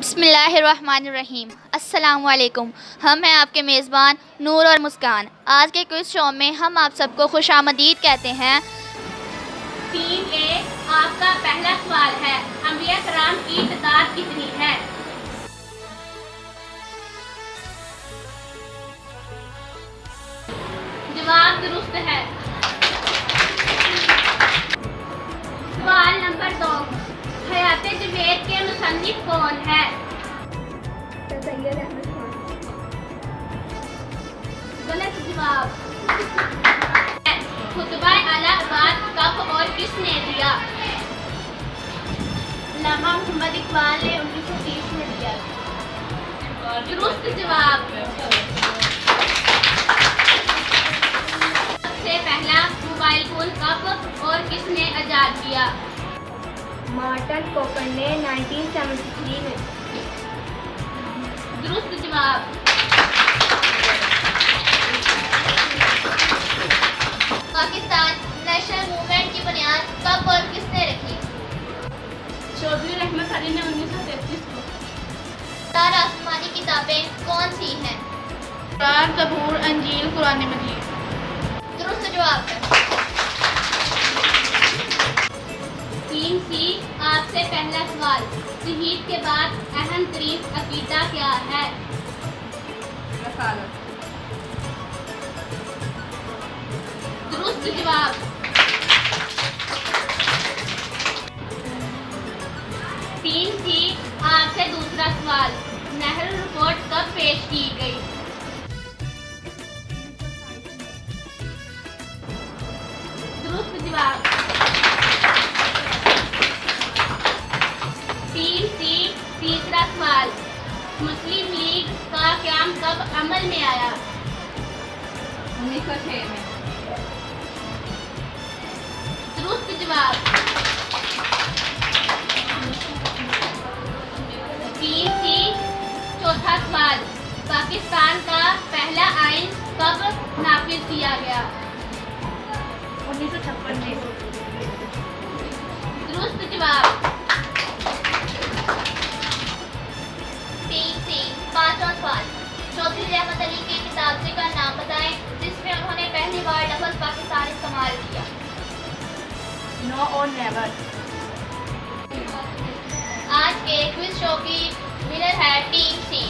बिस्मिल्लाहिर्रहमानिर्रहीम। अस्सलामुअलैकुम। हम हैं आपके मेज़बान नूर और मुस्कान। आज के क्विज़ शो में हम आप सबको खुशामदीद कहते हैं। टीम ए, आपका पहला सवाल है, अंबिया कराम की तादाद कितनी है? जवाब दुरुस्त है। सवाल नंबर 2, हयात जुवैद के मुसन्निफ कौन है? गलत जवाब। खुतबा अलाहाबाद कब और किसने दिया? अल्लामा मोहम्मद इकबाल ने 1930 में दिया। दुरुस्त जवाब। सबसे पहला मोबाइल फोन कब और किसने इजाद किया? मार्टिन कॉपर ने 1973 में। दुरुस्त जवाब। पाकिस्तान नेशनल मूवमेंट की बुनियाद कब और किसने रखी? चौधरी रहमत अली ने 1933 को। चार आसमानी किताबें कौन सी हैं? कुरान, ज़बूर, इंजील, कुरान मजीद। दुरुस्त जवाब है। 3C, आपसे पहला सवाल, तौहीद के बाद अहम तरीन अकीदा क्या है? रसालत। दुरुस्त जवाब। 3C, आपसे दूसरा सवाल, नेहरू रिपोर्ट कब पेश की गई? दुरुस्त जवाब। 3C, तीसरा सवाल, मुस्लिम लीग का क़याम कब अमल में आया? 1906 में। दुरुस्त जवाब। 3C, चौथा सवाल, पाकिस्तान का पहला आइन कब नाफिज किया गया? 1956 में। दुरुस्त जवाब। 3C, पांचवा सवाल, चौधरी रहमत अली के किताबचे का नाम बताएं जिसमें उन्होंने पहली बार लफ्ज़ पाकिस्तान इस्तेमाल किया। नो और नेवर। आज के क्विज शो की विनर है टीम सी।